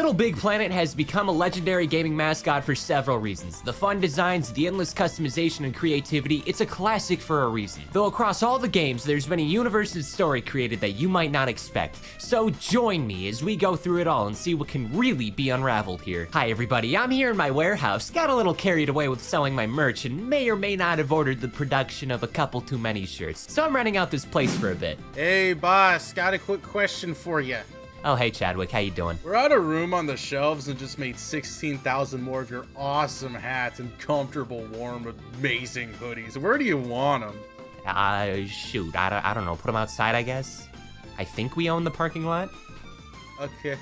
LittleBigPlanet has become a legendary gaming mascot for several reasons. The fun designs, the endless customization and creativity, it's a classic for a reason. Though across all the games, there's been a universe and story created that you might not expect. So join me as we go through it all and see what can really be unraveled here. Hi everybody, I'm here in my warehouse, got a little carried away with selling my merch and may or may not have ordered the production of a couple too many shirts. So I'm renting out this place for a bit. Hey boss, got a quick question for you. Oh hey Chadwick, how you doing? We're out of room on the shelves and just made 16,000 more of your awesome hats and comfortable, warm, amazing hoodies. Where do you want them? Shoot, I don't know, put them outside I guess? I think we own the parking lot? Okay.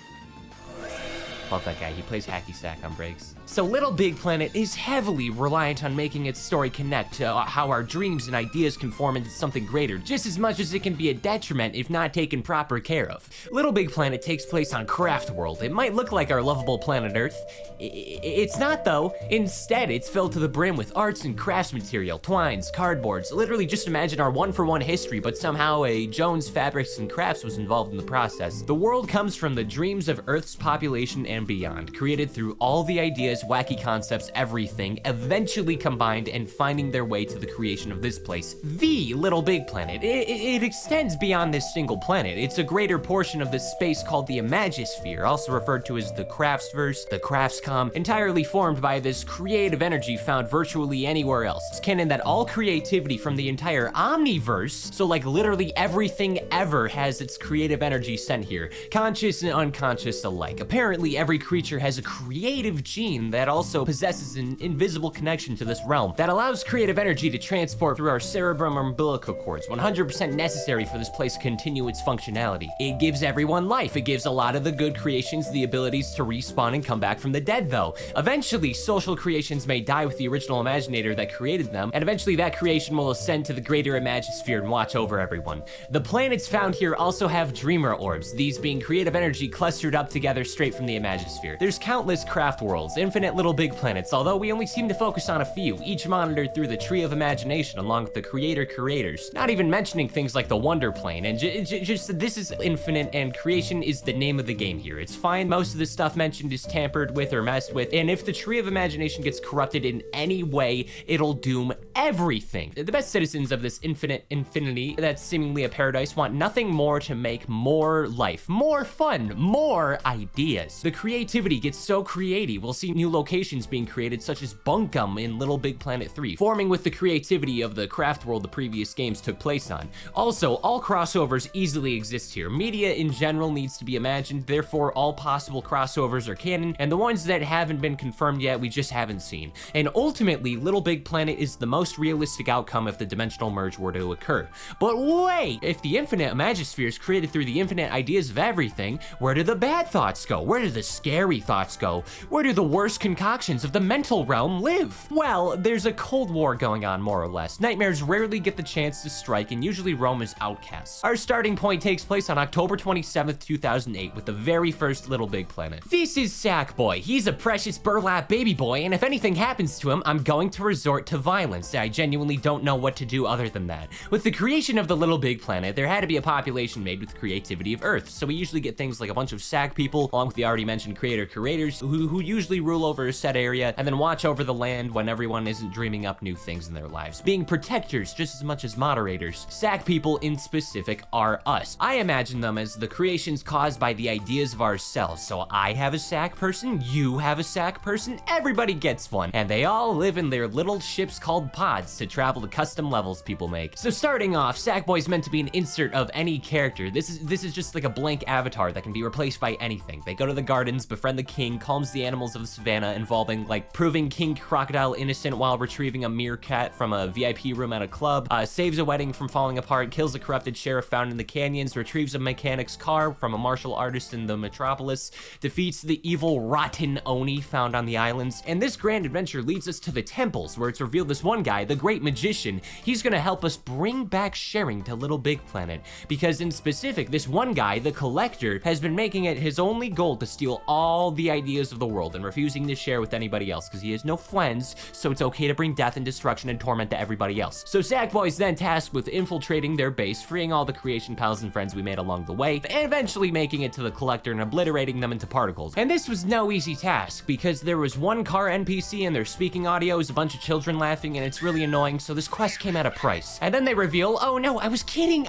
Love that guy, he plays hacky sack on breaks. So LittleBigPlanet is heavily reliant on making its story connect to how our dreams and ideas can form into something greater, just as much as it can be a detriment if not taken proper care of. LittleBigPlanet takes place on Craft World. It might look like our lovable planet Earth. It's not though. Instead, it's filled to the brim with arts and crafts material, twines, cardboards. Literally just imagine our one-for-one history, but somehow a Jones Fabrics and Crafts was involved in the process. The world comes from the dreams of Earth's population and beyond, created through all the ideas, wacky concepts, everything, eventually combined and finding their way to the creation of this place, the LittleBigPlanet. It extends beyond this single planet. It's a greater portion of this space called the Imagisphere, also referred to as the Craftsverse, the Craftscom, entirely formed by this creative energy found virtually anywhere else. It's canon that all creativity from the entire Omniverse, so like literally everything ever, has its creative energy sent here, conscious and unconscious alike. Apparently every creature has a creative gene that also possesses an invisible connection to this realm that allows creative energy to transport through our cerebrum umbilical cords, 100% necessary for this place to continue its functionality. It gives everyone life. It gives a lot of the good creations the abilities to respawn and come back from the dead though. Eventually, social creations may die with the original imaginator that created them, and eventually that creation will ascend to the greater Imagisphere and watch over everyone. The planets found here also have dreamer orbs, these being creative energy clustered up together straight from the Imagisphere. There's countless craft worlds, infinite LittleBigPlanets, although we only seem to focus on a few, each monitored through the tree of imagination along with the creators, not even mentioning things like the Wonder Plane, and just this is infinite and creation is the name of the game here. It's fine, most of the stuff mentioned is tampered with or messed with, and if the tree of imagination gets corrupted in any way, it'll doom everything. The best citizens of this infinity that's seemingly a paradise want nothing more to make more life, more fun, more ideas. The creativity gets so creative, we'll see new locations being created such as Bunkum in LittleBigPlanet 3, forming with the creativity of the craft world the previous games took place on. Also, all crossovers easily exist here. Media in general needs to be imagined, therefore all possible crossovers are canon, and the ones that haven't been confirmed yet we just haven't seen. And ultimately, LittleBigPlanet is the most realistic outcome if the dimensional merge were to occur. But wait! If the infinite Imagisphere is created through the infinite ideas of everything, where do the bad thoughts go? Where do the scary thoughts go? Where do the worst concoctions of the mental realm live? Well, there's a cold war going on more or less. Nightmares rarely get the chance to strike and usually roam as outcasts. Our starting point takes place on October 27th, 2008 with the very first LittleBigPlanet. This is Sackboy. He's a precious burlap baby boy, and if anything happens to him, I'm going to resort to violence. I genuinely don't know what to do other than that. With the creation of the LittleBigPlanet, there had to be a population made with the creativity of Earth, so we usually get things like a bunch of sack people, along with the already mentioned creators who usually rule over a set area and then watch over the land when everyone isn't dreaming up new things in their lives, being protectors just as much as moderators. Sack people in specific are us. I imagine them as the creations caused by the ideas of ourselves. So I have a sack person, you have a sack person, everybody gets one, and they all live in their little ships called pods to travel to custom levels people make. So starting off, Sackboy's meant to be an insert of any character. This is just like a blank avatar that can be replaced by anything. They go to the gardens, befriend the king, calms the animals of the savannah, involving like proving King Crocodile innocent while retrieving a meerkat from a VIP room at a club, saves a wedding from falling apart, kills a corrupted sheriff found in the canyons, retrieves a mechanic's car from a martial artist in the metropolis, defeats the evil rotten Oni found on the islands, and this grand adventure leads us to the temples, where it's revealed this one guy guy, the great magician. He's gonna help us bring back sharing to Little Big Planet, because in specific, this one guy, the collector, has been making it his only goal to steal all the ideas of the world and refusing to share with anybody else because he has no friends, so it's okay to bring death and destruction and torment to everybody else. So Sackboy's then tasked with infiltrating their base, freeing all the creation pals and friends we made along the way, and eventually making it to the collector and obliterating them into particles. And this was no easy task, because there was one car NPC and their speaking audio is a bunch of children laughing, and it's really annoying, so this quest came at a price. And then they reveal, oh no, I was kidding,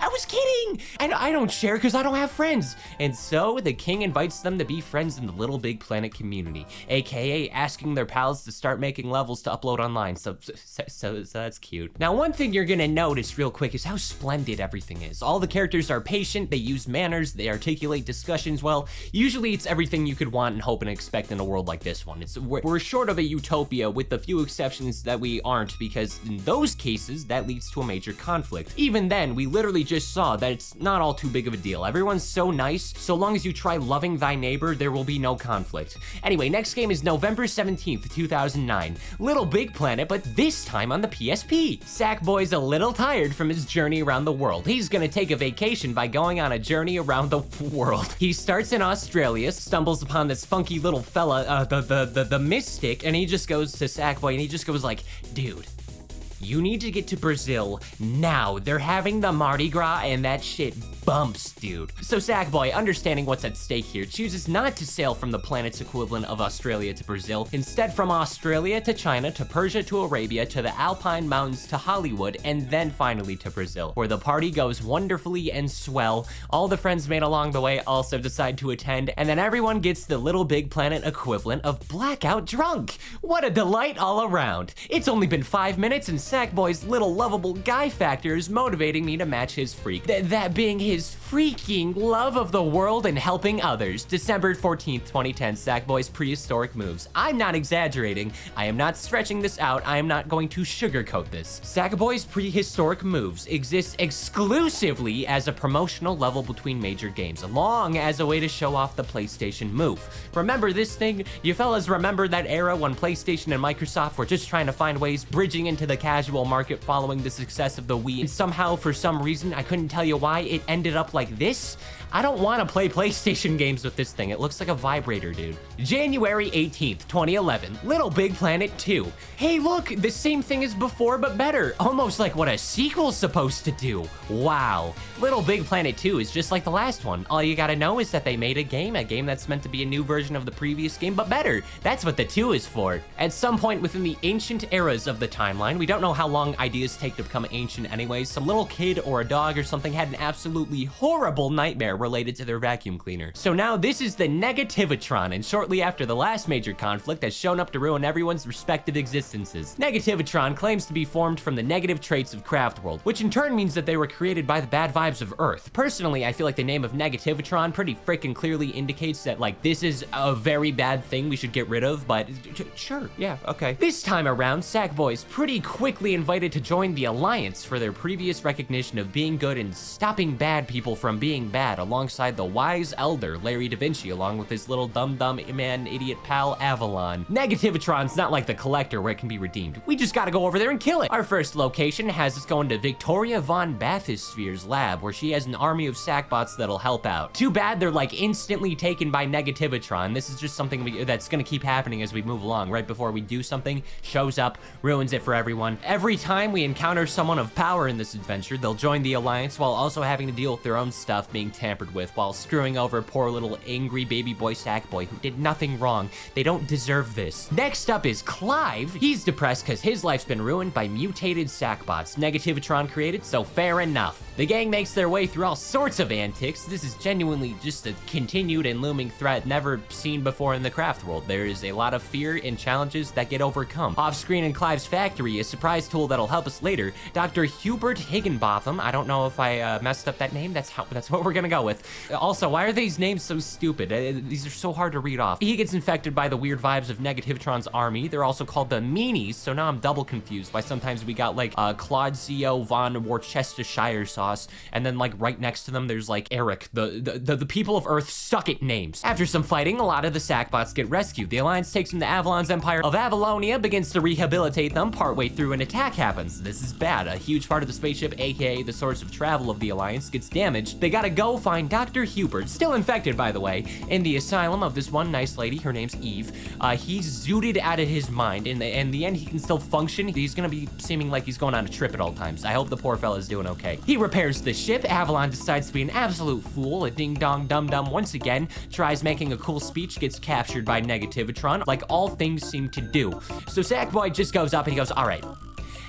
and I don't share because I don't have friends. And so the king invites them to be friends in the Little Big Planet community, aka asking their pals to start making levels to upload online. So that's cute. Now, one thing you're gonna notice real quick is how splendid everything is. All the characters are patient, they use manners, they articulate discussions well. Usually it's everything you could want and hope and expect in a world like this one. We're short of a utopia, with the few exceptions that we aren't, because in those cases that leads to a major conflict. Even then, we literally just saw that it's not all too big of a deal. Everyone's so nice, so long as you try loving thy neighbor, there will be no conflict. Anyway, next game is November 17th, 2009. Little Big Planet, but this time on the PSP. Sackboy's a little tired from his journey around the world. He's gonna take a vacation by going on a journey around the world. He starts in Australia, stumbles upon this funky little fella, the Mystic, and he just goes to Sackboy and he just goes like, dude, you need to get to Brazil now. They're having the Mardi Gras and that shit bumps, dude. So Sackboy, understanding what's at stake here, chooses not to sail from the planet's equivalent of Australia to Brazil. Instead, from Australia to China to Persia to Arabia to the Alpine Mountains to Hollywood, and then finally to Brazil, where the party goes wonderfully and swell. All the friends made along the way also decide to attend, and then everyone gets the Little Big Planet equivalent of blackout drunk. What a delight all around. It's only been 5 minutes and Sackboy's little lovable guy factor is motivating me to match his freak. That being his freaking love of the world and helping others. December 14th, 2010, Sackboy's prehistoric moves. I'm not exaggerating. I am not stretching this out. I am not going to sugarcoat this. Sackboy's prehistoric moves exist exclusively as a promotional level between major games, along as a way to show off the PlayStation Move. Remember this thing? You fellas remember that era when PlayStation and Microsoft were just trying to find ways bridging into the casual market following the success of the Wii, and somehow, for some reason, I couldn't tell you why, it ended up like this? I don't want to play PlayStation games with this thing. It looks like a vibrator, dude. January 18th, 2011, Little Big Planet 2. Hey, look, the same thing as before, but better. Almost like what a sequel's supposed to do. Wow. Little Big Planet 2 is just like the last one. All you gotta know is that they made a game that's meant to be a new version of the previous game, but better. That's what the 2 is for. At some point within the ancient eras of the timeline, we don't know how long ideas take to become ancient anyways, some little kid or a dog or something had an absolutely horrible nightmare related to their vacuum cleaner. So now this is the Negativitron, and shortly after the last major conflict has shown up to ruin everyone's respective existences. Negativitron claims to be formed from the negative traits of Craftworld, which in turn means that they were created by the bad vibes of Earth. Personally, I feel like the name of Negativitron pretty freaking clearly indicates that, like, this is a very bad thing we should get rid of, but sure, yeah, okay. This time around, Sackboy's pretty quickly invited to join the Alliance for their previous recognition of being good and stopping bad people from being bad, alongside the wise elder Larry Da Vinci, along with his little dumb man idiot pal Avalon. Negativitron's not like the Collector where it can be redeemed. We just gotta go over there and kill it. Our first location has us going to Victoria von Bathysphere's lab, where she has an army of Sackbots that'll help out. Too bad they're like instantly taken by Negativitron. This is just something that's gonna keep happening as we move along. Right before we do something, shows up, ruins it for everyone. Every time we encounter someone of power in this adventure, they'll join the Alliance while also having to deal with their own stuff being tampered with, while screwing over poor little angry baby boy Sackboy who did nothing wrong. They don't deserve this. Next up is Clive. He's depressed because his life's been ruined by mutated Sackbots Negativitron created, so fair enough. The gang makes their way through all sorts of antics. This is genuinely just a continued and looming threat never seen before in the craft world. There is a lot of fear and challenges that get overcome. Off-screen in Clive's factory, a surprise tool that'll help us later, Dr. Hubert Higginbotham, I don't know if I messed up that name, that's That's what we're gonna go with. Also, why are these names so stupid? These are so hard to read off. He gets infected by the weird vibes of Negativitron's army. They're also called the Meanies, so now I'm double confused by sometimes we got like Claudio von Worcestershire sauce, and then like right next to them there's like Eric. The people of Earth suck at names. After some fighting, a lot of the Sackbots get rescued. The Alliance takes them to Avalon's Empire of Avalonia, begins to rehabilitate them. Partway through, an attack happens. This is bad. A huge part of the spaceship, aka the source of travel of the Alliance, gets damaged. They gotta go find Dr. Hubert, still infected by the way, in the asylum of this one nice lady. Her name's Eve. He's zooted out of his mind. In the end, he can still function. He's gonna be seeming like he's going on a trip at all times. I hope the poor fella's doing okay. He repairs the ship. Avalon decides to be an absolute fool. A ding-dong dum-dum once again tries making a cool speech, gets captured by Negativitron, like all things seem to do. So Sackboy just goes up and he goes, all right,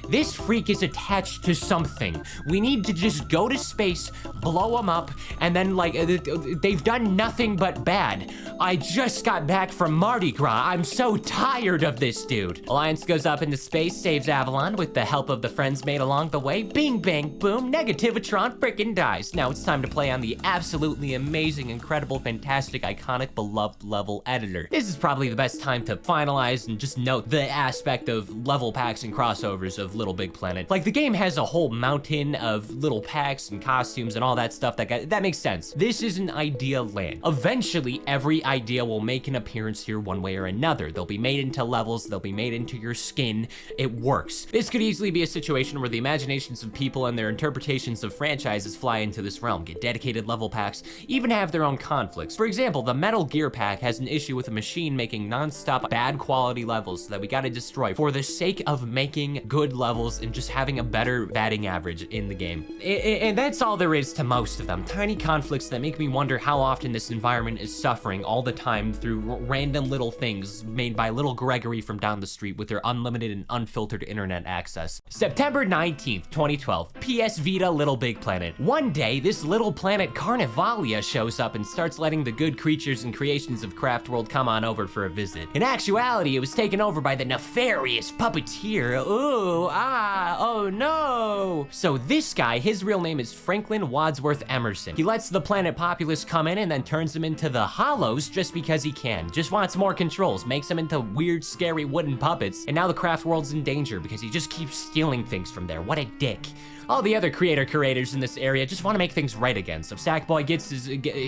this freak is attached to something. We need to just go to space, blow him up, and then like, they've done nothing but bad. I just got back from Mardi Gras. I'm so tired of this dude. Alliance goes up into space, saves Avalon with the help of the friends made along the way. Bing, bang, boom, Negativitron frickin' dies. Now it's time to play on the absolutely amazing, incredible, fantastic, iconic, beloved level editor. This is probably the best time to finalize and just note the aspect of level packs and crossovers of LittleBigPlanet. Like, the game has a whole mountain of little packs and costumes and all that stuff that makes sense. This is an idea land. Eventually, every idea will make an appearance here one way or another. They'll be made into levels, they'll be made into your skin. It works. This could easily be a situation where the imaginations of people and their interpretations of franchises fly into this realm, get dedicated level packs, even have their own conflicts. For example, the Metal Gear pack has an issue with a machine making non-stop bad quality levels that we gotta destroy for the sake of making good levels and just having a better batting average in the game. And that's all there is to most of them. Tiny conflicts that make me wonder how often this environment is suffering all the time through random little things made by little Gregory from down the street with their unlimited and unfiltered internet access. September 19th, 2012, PS Vita LittleBigPlanet. One day, this little planet Carnivalia shows up and starts letting the good creatures and creations of Craftworld come on over for a visit. In actuality, it was taken over by the nefarious puppeteer. Ooh, oh no. So this guy, his real name is Franklin Wadsworth Emerson. He lets the planet populace come in and then turns them into the Hollows just because he can. Just wants more controls, makes them into weird, scary wooden puppets, and now the craft world's in danger because he just keeps stealing things from there. What a dick. All the other curators in this area just want to make things right again. So Sackboy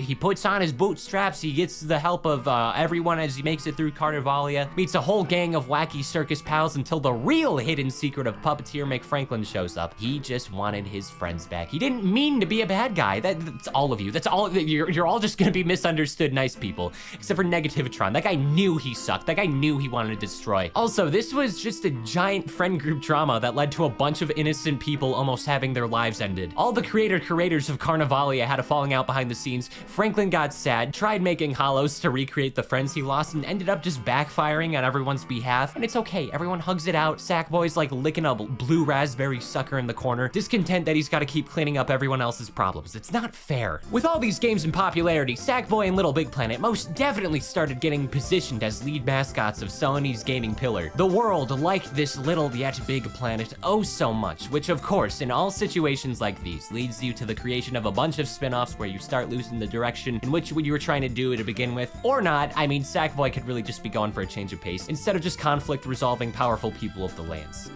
he puts on his bootstraps, he gets the help of everyone as he makes it through Carnivalia, meets a whole gang of wacky circus pals until the real hidden secret of puppeteer McFranklin shows up. He just wanted his friends back. He didn't mean to be a bad guy. That's all of you. That's all. You're all just gonna be misunderstood nice people, except for Negativitron. That guy knew he sucked. That guy knew he wanted to destroy. Also, this was just a giant friend group drama that led to a bunch of innocent people almost having their lives ended. All the curators of Carnivalia had a falling out behind the scenes. Franklin got sad, tried making hollows to recreate the friends he lost, and ended up just backfiring on everyone's behalf. And it's okay, everyone hugs it out. Sackboy's like licking a blue raspberry sucker in the corner, discontent that he's got to keep cleaning up everyone else's problems. It's not fair. With all these games in popularity, Sackboy and LittleBigPlanet most definitely started getting positioned as lead mascots of Sony's gaming pillar. The world liked this little yet big planet oh so much, which of course, in all situations like these, leads you to the creation of a bunch of spin-offs where you start losing the direction in which you were trying to do to begin with. Or not. I mean, Sackboy could really just be going for a change of pace instead of just conflict resolving powerful people of the lands.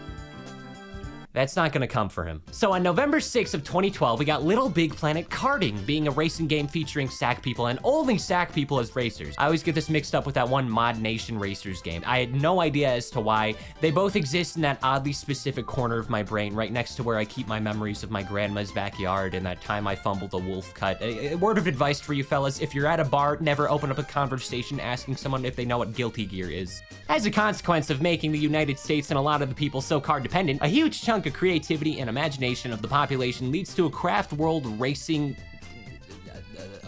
That's not gonna come for him. So on November 6th of 2012, we got LittleBigPlanet Karting, being a racing game featuring Sack people and only Sack people as racers. I always get this mixed up with that one Mod Nation Racers game. I had no idea as to why. They both exist in that oddly specific corner of my brain, right next to where I keep my memories of my grandma's backyard and that time I fumbled a wolf cut. A word of advice for you fellas, if you're at a bar, never open up a conversation asking someone if they know what Guilty Gear is. As a consequence of making the United States and a lot of the people so card dependent, a huge chunk of creativity and imagination of the population leads to a craft world racing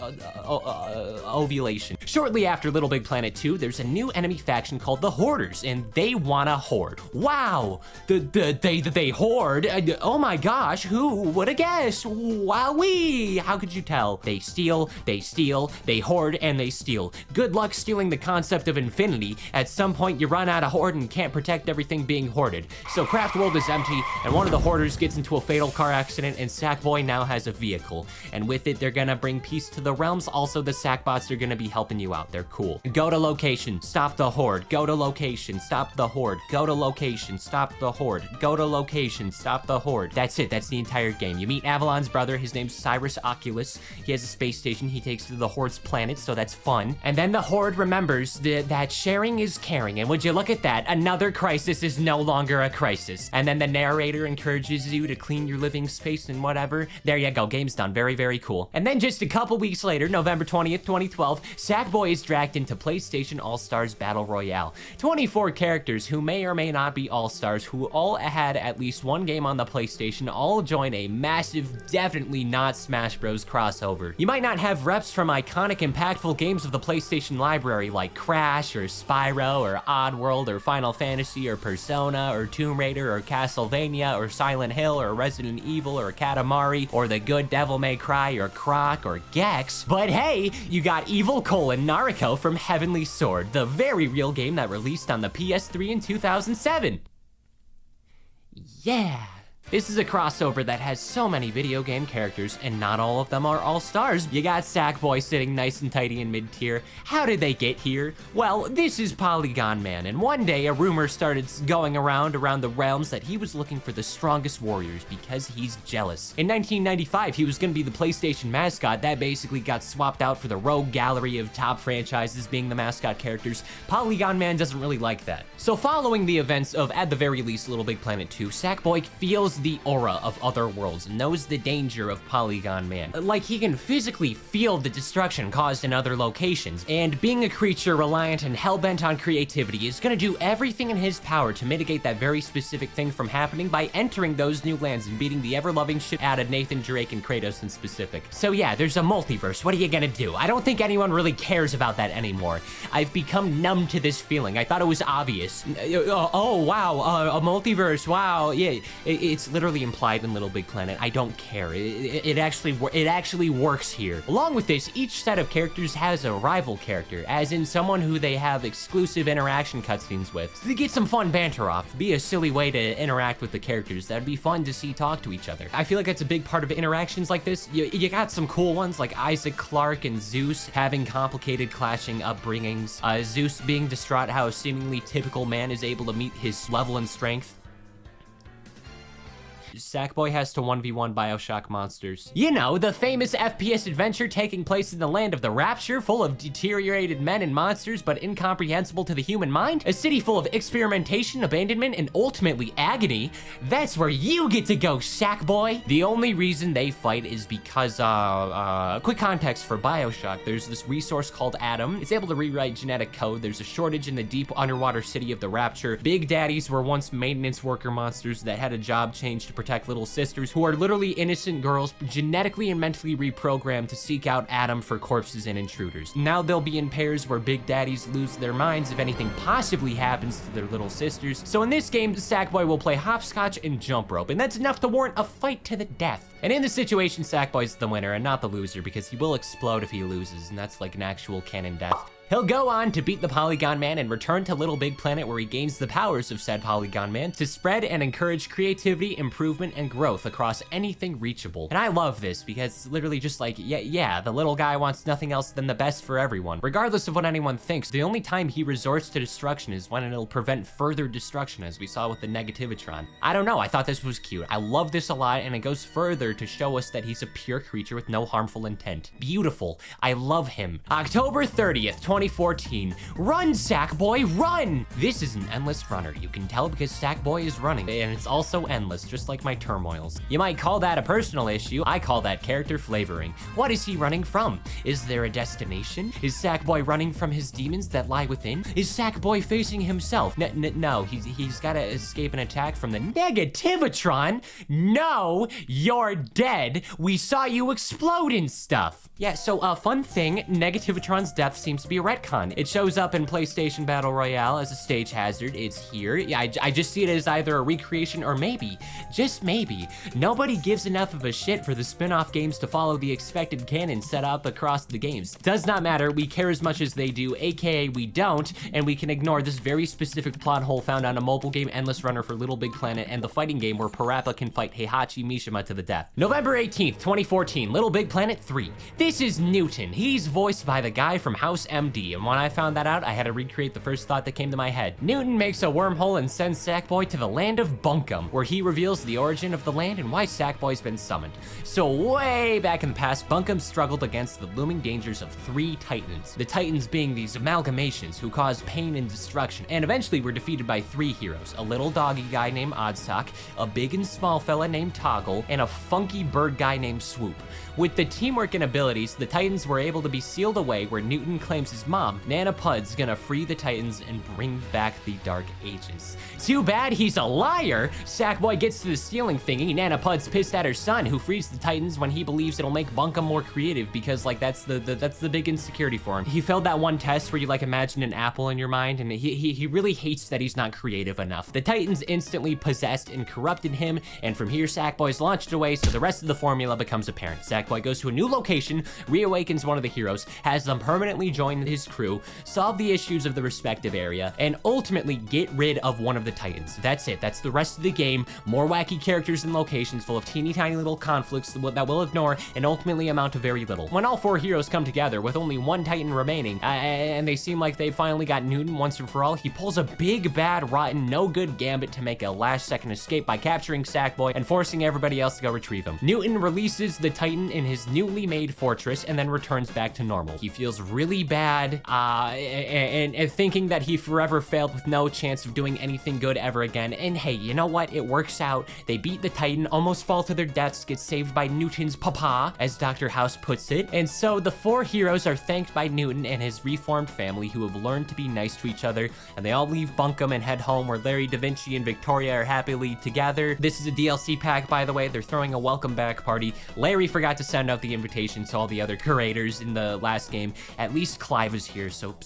ovulation. Shortly after Little Big Planet 2, there's a new enemy faction called the Hoarders, and they wanna hoard. Wow, they hoard? Oh my gosh, who would've guessed? Wowee, how could you tell? They steal, they hoard, and they steal. Good luck stealing the concept of infinity. At some point, you run out of hoard and can't protect everything being hoarded. So Craft World is empty, and one of the hoarders gets into a fatal car accident, and Sackboy now has a vehicle. And with it, they're gonna bring peace to the realms. Also, the Sackbots are gonna be helping you out. They're cool. Go to location, stop the horde. Go to location, stop the horde. Go to location, stop the horde. Go to location, stop the horde. That's it, that's the entire game. You meet Avalon's brother, his name's Cyrus Oculus. He has a space station he takes to the Horde's planet, so that's fun. And then the Horde remembers that sharing is caring, and would you look at that, another crisis is no longer a crisis. And then the narrator encourages you to clean your living space and whatever. There you go, game's done. Very, very cool. And then just a couple weeks later, November 20th, 2012, Sackboy is dragged into PlayStation All-Stars Battle Royale. 24 characters who may or may not be All-Stars, who all had at least one game on the PlayStation, all join a massive, definitely not Smash Bros. Crossover. You might not have reps from iconic, impactful games of the PlayStation library like Crash or Spyro or Oddworld or Final Fantasy or Persona or Tomb Raider or Castlevania or Silent Hill or Resident Evil or Katamari or The Good Devil May Cry or Croc or Gex. But hey, you got Evil Colon Nariko from Heavenly Sword, the very real game that released on the PS3 in 2007. Yeah. This is a crossover that has so many video game characters, and not all of them are all-stars. You got Sackboy sitting nice and tidy in mid-tier. How did they get here? Well, this is Polygon Man, and one day a rumor started going around the realms that he was looking for the strongest warriors because he's jealous. In 1995, he was gonna be the PlayStation mascot. That basically got swapped out for the rogue gallery of top franchises being the mascot characters. Polygon Man doesn't really like that. So following the events of, at the very least, Little Big Planet 2, Sackboy feels the aura of other worlds, knows the danger of Polygon Man. Like, he can physically feel the destruction caused in other locations, and being a creature reliant and hell-bent on creativity is gonna do everything in his power to mitigate that very specific thing from happening by entering those new lands and beating the ever-loving shit out of Nathan Drake and Kratos in specific. So yeah, there's a multiverse. What are you gonna do? I don't think anyone really cares about that anymore. I've become numb to this feeling. I thought it was obvious. Oh wow, a multiverse, wow, yeah, it's literally implied in Little Big Planet. I don't care. It actually works here. Along with this, each set of characters has a rival character, as in someone who they have exclusive interaction cutscenes with. To get some fun banter off, be a silly way to interact with the characters. That'd be fun to see talk to each other. I feel like that's a big part of interactions like this. You got some cool ones like Isaac Clarke and Zeus having complicated clashing upbringings. Zeus being distraught how a seemingly typical man is able to meet his level and strength. Sackboy has to 1v1 Bioshock monsters. You know, the famous FPS adventure taking place in the land of the Rapture, full of deteriorated men and monsters, but incomprehensible to the human mind. A city full of experimentation, abandonment, and ultimately agony. That's where you get to go, Sackboy. The only reason they fight is because, quick context for Bioshock. There's this resource called Atom. It's able to rewrite genetic code. There's a shortage in the deep underwater city of the Rapture. Big Daddies were once maintenance worker monsters that had a job change to protect little sisters who are literally innocent girls genetically and mentally reprogrammed to seek out Atom for corpses and intruders. Now they'll be in pairs where Big Daddies lose their minds if anything possibly happens to their little sisters. So in this game, Sackboy will play hopscotch and jump rope, and that's enough to warrant a fight to the death. And in this situation, Sackboy's the winner and not the loser because he will explode if he loses, and that's like an actual canon death. He'll go on to beat the Polygon Man and return to Little Big Planet where he gains the powers of said Polygon Man to spread and encourage creativity, improvement, and growth across anything reachable. And I love this because it's literally just like, yeah, the little guy wants nothing else than the best for everyone. Regardless of what anyone thinks, the only time he resorts to destruction is when it'll prevent further destruction, as we saw with the Negativitron. I don't know, I thought this was cute. I love this a lot, and it goes further to show us that he's a pure creature with no harmful intent. Beautiful. I love him. October 30th, 2014. Run, Sackboy, run! This is an endless runner. You can tell because Sackboy is running, and it's also endless, just like my turmoils. You might call that a personal issue. I call that character flavoring. What is he running from? Is there a destination? Is Sackboy running from his demons that lie within? Is Sackboy facing himself? No, he's gotta escape an attack from the Negativatron. No, you're dead. We saw you explode and stuff. Yeah, so fun thing, Negativatron's death seems to be a retcon. It shows up in PlayStation Battle Royale as a stage hazard. It's here. Yeah, I just see it as either a recreation or maybe, just maybe, nobody gives enough of a shit for the spin-off games to follow the expected canon set up across the games. Does not matter, we care as much as they do, aka we don't, and we can ignore this very specific plot hole found on a mobile game endless runner for LittleBigPlanet and the fighting game where Parappa can fight Heihachi Mishima to the death. November 18th, 2014, LittleBigPlanet 3. This is Newton. He's voiced by the guy from House MD, and when I found that out, I had to recreate the first thought that came to my head. Newton makes a wormhole and sends Sackboy to the land of Bunkum, where he reveals the origin of the land and why Sackboy's been summoned. So way back in the past, Bunkum struggled against the looming dangers of 3 titans. The titans being these amalgamations who cause pain and destruction, and eventually were defeated by 3 heroes, a little doggy guy named Oddsock, a big and small fella named Toggle, and a funky bird guy named Swoop. With the teamwork and abilities, the Titans were able to be sealed away where Newton claims his mom, Nana Pud's gonna free the Titans and bring back the Dark Ages. Too bad he's a liar! Sackboy gets to the stealing thingy, Nana Pud's pissed at her son who frees the Titans when he believes it'll make Bunkum more creative because like that's the big insecurity for him. He failed that one test where you like imagine an apple in your mind and he really hates that he's not creative enough. The Titans instantly possessed and corrupted him, and from here Sackboy's launched away so the rest of the formula becomes apparent. Sackboy goes to a new location, reawakens one of the heroes, has them permanently join his crew, solve the issues of the respective area, and ultimately get rid of one of the Titans. That's it. That's the rest of the game. More wacky characters and locations full of teeny tiny little conflicts that we'll ignore and ultimately amount to very little. When all 4 heroes come together with only 1 Titan remaining, and they seem like they finally got Newton once and for all, he pulls a big, bad, rotten, no good gambit to make a last-second escape by capturing Sackboy and forcing everybody else to go retrieve him. Newton releases the Titan in his newly made fortress and then returns back to normal. He feels really bad, and thinking that he forever failed with no chance of doing anything good ever again. And hey, you know what? It works out. They beat the Titan, almost fall to their deaths, get saved by Newton's papa, as Dr. House puts it. And so the 4 heroes are thanked by Newton and his reformed family who have learned to be nice to each other, and they all leave Bunkum and head home where Larry, Da Vinci, and Victoria are happily together. This is a DLC pack, by the way. They're throwing a welcome back party. Larry forgot to send out the invitation to all the other curators in the last game. At least Clive is here, so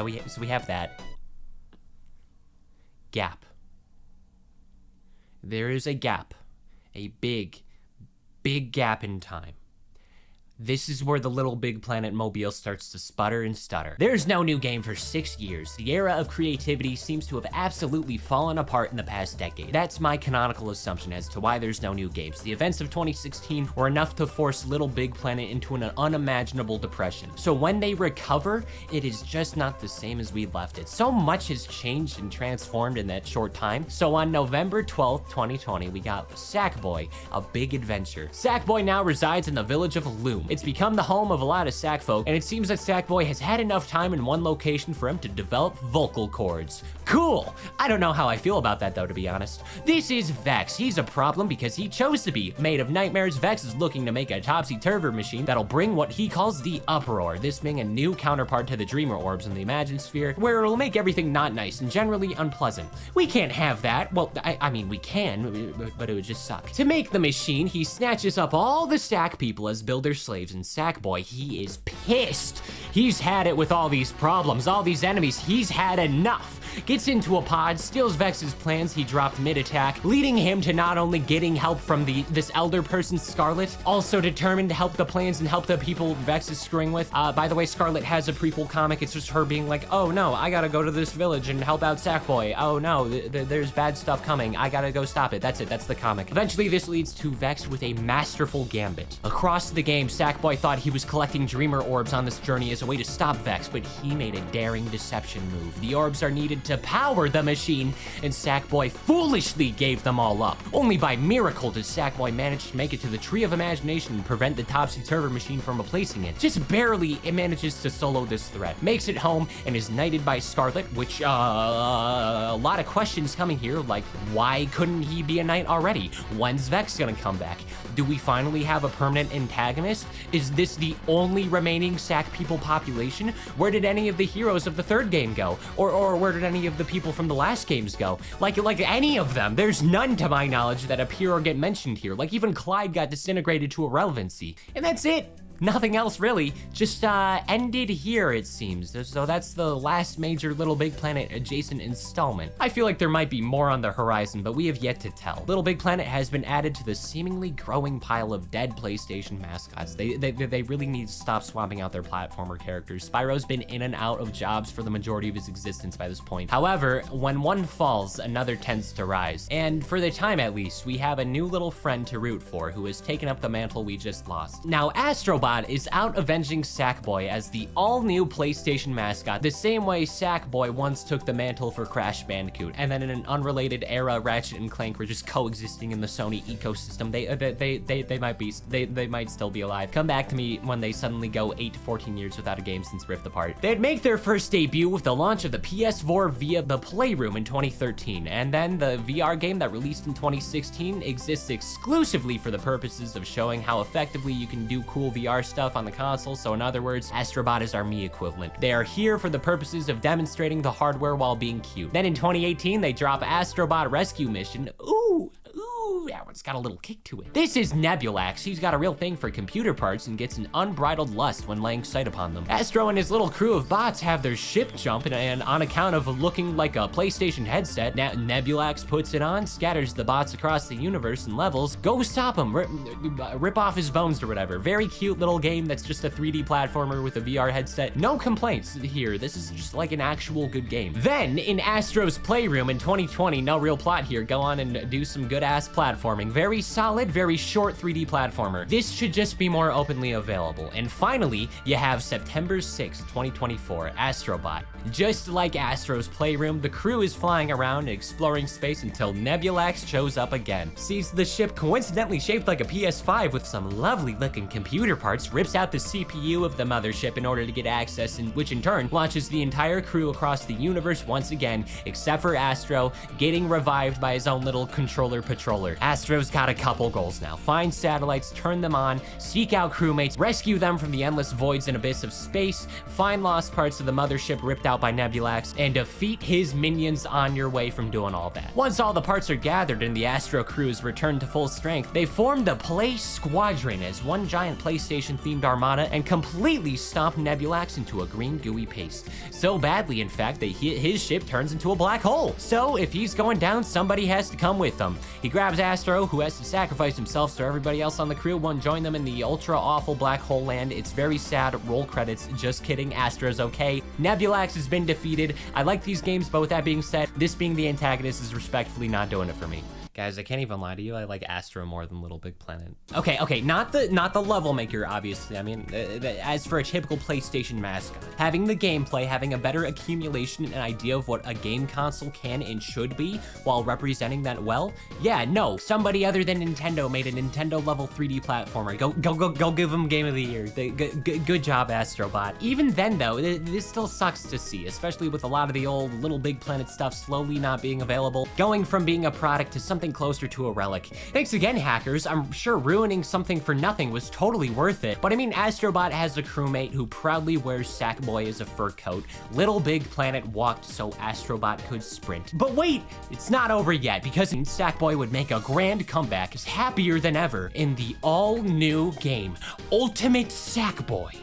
we have that. Gap. There is a gap. A big gap in time. This is where the LittleBigPlanet mobile starts to sputter and stutter. There's no new game for 6 years. The era of creativity seems to have absolutely fallen apart in the past decade. That's my canonical assumption as to why there's no new games. The events of 2016 were enough to force LittleBigPlanet into an unimaginable depression. So when they recover, it is just not the same as we left it. So much has changed and transformed in that short time. So on November 12th, 2020, we got Sackboy, a big adventure. Sackboy now resides in the village of Loom. It's become the home of a lot of Sack folk, and it seems that Sackboy has had enough time in one location for him to develop vocal cords. Cool! I don't know how I feel about that though, to be honest. This is Vex. He's a problem because he chose to be. Made of nightmares, Vex is looking to make a topsy-turvy machine that'll bring what he calls the uproar, this being a new counterpart to the Dreamer Orbs in the Imagined Sphere, where it'll make everything not nice and generally unpleasant. We can't have that. Well, I mean, we can, but it would just suck. To make the machine, he snatches up all the Sack people as builder slaves, and Sackboy, he is pissed. He's had it with all these problems, all these enemies. He's had enough. Gets into a pod, steals Vex's plans he dropped mid-attack, leading him to not only getting help from this elder person, Scarlet, also determined to help the plans and help the people Vex is screwing with. By the way, Scarlet has a prequel comic. It's just her being like, oh no, I gotta go to this village and help out Sackboy. Oh no, there's bad stuff coming. I gotta go stop it. That's it. That's the comic. Eventually, this leads to Vex with a masterful gambit. Across the game, Sackboy thought he was collecting Dreamer Orbs on this journey as a way to stop Vex, but he made a daring deception move. The orbs are needed needed to power the machine, and Sackboy foolishly gave them all up. Only by miracle does Sackboy manage to make it to the Tree of Imagination and prevent the topsy-turvy machine from replacing it. Just barely, it manages to solo this threat, makes it home, and is knighted by Scarlet, which, a lot of questions coming here, like, why couldn't he be a knight already? When's Vex gonna come back? Do we finally have a permanent antagonist? Is this the only remaining Sack people population? Where did any of the heroes of the third game go? Or where did any of the people from the last games go? Like any of them. There's none to my knowledge that appear or get mentioned here. Like even Clyde got disintegrated to irrelevancy. And that's it. Nothing else really, just ended here it seems. So that's the last major LittleBigPlanet adjacent installment. I feel like there might be more on the horizon, but we have yet to tell. LittleBigPlanet has been added to the seemingly growing pile of dead PlayStation mascots. They really need to stop swapping out their platformer characters. Spyro's been in and out of jobs for the majority of his existence by this point. However, when one falls, another tends to rise. And for the time at least, we have a new little friend to root for who has taken up the mantle we just lost. Now, Astro Bot is out avenging Sackboy as the all-new PlayStation mascot, the same way Sackboy once took the mantle for Crash Bandicoot, and then in an unrelated era, Ratchet and Clank were just coexisting in the Sony ecosystem. They might still be alive. Come back to me when they suddenly go 8 to 14 years without a game since Rift Apart. They'd make their first debut with the launch of the PS4 via the Playroom in 2013, and then the VR game that released in 2016 exists exclusively for the purposes of showing how effectively you can do cool VR stuff on the console. So in other words, Astro Bot is our Mii equivalent. They are here for the purposes of demonstrating the hardware while being cute. Then in 2018, they drop Astro Bot Rescue Mission. Ooh, that one's got a little kick to it. This is Nebulax. He's got a real thing for computer parts and gets an unbridled lust when laying sight upon them. Astro and his little crew of bots have their ship jump, and on account of looking like a PlayStation headset, Nebulax puts it on, scatters the bots across the universe and levels, go stop him, rip off his bones or whatever. Very cute little game that's just a 3D platformer with a VR headset. No complaints here. This is just like an actual good game. Then in Astro's Playroom in 2020, no real plot here, go on and do some good ass platforming. Very solid, very short 3D platformer. This should just be more openly available. And finally, you have September 6th, 2024, Astro Bot. Just like Astro's Playroom, the crew is flying around and exploring space until Nebulax shows up again. Sees the ship coincidentally shaped like a PS5 with some lovely looking computer parts, rips out the CPU of the mothership in order to get access, and which in turn launches the entire crew across the universe once again, except for Astro getting revived by his own little controller patroller. Astro's got a couple goals now. Find satellites, turn them on, seek out crewmates, rescue them from the endless voids and abyss of space, find lost parts of the mothership ripped out by Nebulax, and defeat his minions on your way from doing all that. Once all the parts are gathered and the Astro crew is returned to full strength, they form the Play Squadron as one giant PlayStation-themed armada and completely stomp Nebulax into a green gooey paste. So badly, in fact, that his ship turns into a black hole. So if he's going down, somebody has to come with him. He grabs Astro, who has to sacrifice himself so everybody else on the crew won't join them in the ultra-awful black hole land. It's very sad. Roll credits. Just kidding. Astro's okay. Nebulax has been defeated. I like these games, but with that being said, this being the antagonist is respectfully not doing it for me. Guys, I can't even lie to you. I like Astro more than LittleBigPlanet. Okay, not the level maker, obviously. I mean, as for a typical PlayStation mascot, having the gameplay, having a better accumulation and idea of what a game console can and should be while representing that well, yeah, no, somebody other than Nintendo made a Nintendo level 3D platformer. Go give them Game of the Year. Good job, Astro Bot. Even then, though, this still sucks to see, especially with a lot of the old LittleBigPlanet stuff slowly not being available, going from being a product to something closer to a relic. Thanks again, hackers. I'm sure ruining something for nothing was totally worth it. But I mean, Astro Bot has a crewmate who proudly wears Sackboy as a fur coat. LittleBigPlanet walked so Astro Bot could sprint. But wait, it's not over yet, because Sackboy would make a grand comeback, is happier than ever in the all-new game, Ultimate Sackboy.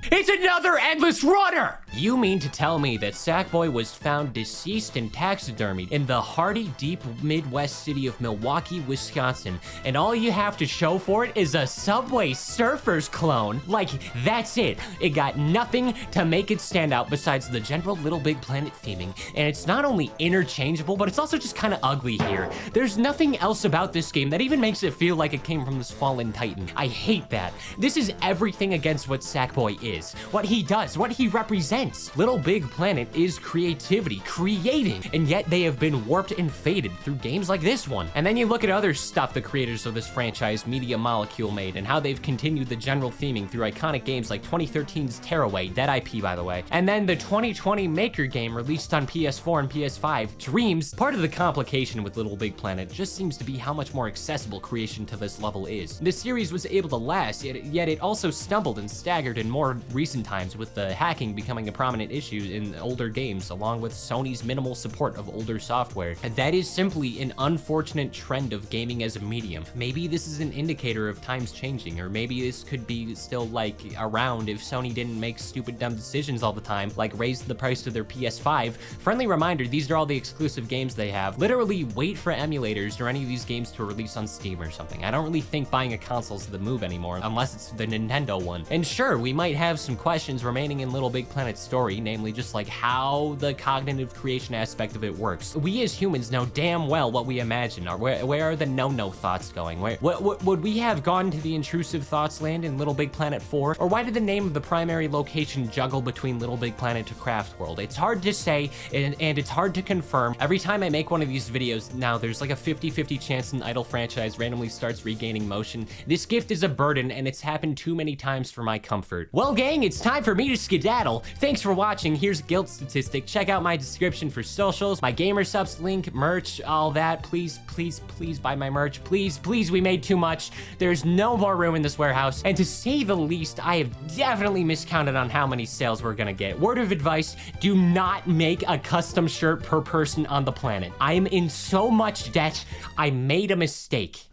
It's another endless runner! You mean to tell me that Sackboy was found deceased and taxidermied in the hardy, deep Midwest city of Milwaukee, Wisconsin, and all you have to show for it is a Subway Surfers clone? Like, that's it. It got nothing to make it stand out besides the general LittleBigPlanet theming, and it's not only interchangeable, but it's also just kind of ugly here. There's nothing else about this game that even makes it feel like it came from this fallen titan. I hate that. This is everything against what Sackboy is, what he does, what he represents. sense. Little Big Planet is creativity, creating, and yet they have been warped and faded through games like this one. And then you look at other stuff the creators of this franchise, Media Molecule, made, and how they've continued the general theming through iconic games like 2013's Tearaway, dead IP by the way, and then the 2020 Maker game released on PS4 and PS5, Dreams. Part of the complication with Little Big Planet just seems to be how much more accessible creation to this level is. The series was able to last, yet it also stumbled and staggered in more recent times, with the hacking becoming a prominent issue in older games, along with Sony's minimal support of older software. And that is simply an unfortunate trend of gaming as a medium. Maybe this is an indicator of times changing, or maybe this could be still like around if Sony didn't make stupid dumb decisions all the time, like raise the price of their PS5. Friendly reminder, these are all the exclusive games they have. Literally wait for emulators or any of these games to release on Steam or something. I don't really think buying a console is the move anymore, unless it's the Nintendo one. And sure, we might have some questions remaining in Little Big Planet's story, namely just like how the cognitive creation aspect of it works. We as humans know damn well what we imagine, or where are the no-no thoughts going? Would we have gone to the intrusive thoughts land in Little Big Planet 4? Or why did the name of the primary location juggle between Little Big Planet to Craft World? It's hard to say, and it's hard to confirm. Every time I make one of these videos now, there's like a 50-50 chance an idle franchise randomly starts regaining motion. This gift is a burden, and it's happened too many times for my comfort. Well, gang, it's time for me to skedaddle. Thanks for watching. Here's a guild statistic. Check out my description for socials, my gamer subs link, merch, all that. Please, please, please buy my merch. Please, please, we made too much. There's no more room in this warehouse. And to say the least, I have definitely miscounted on how many sales we're gonna get. Word of advice, do not make a custom shirt per person on the planet. I'm in so much debt, I made a mistake.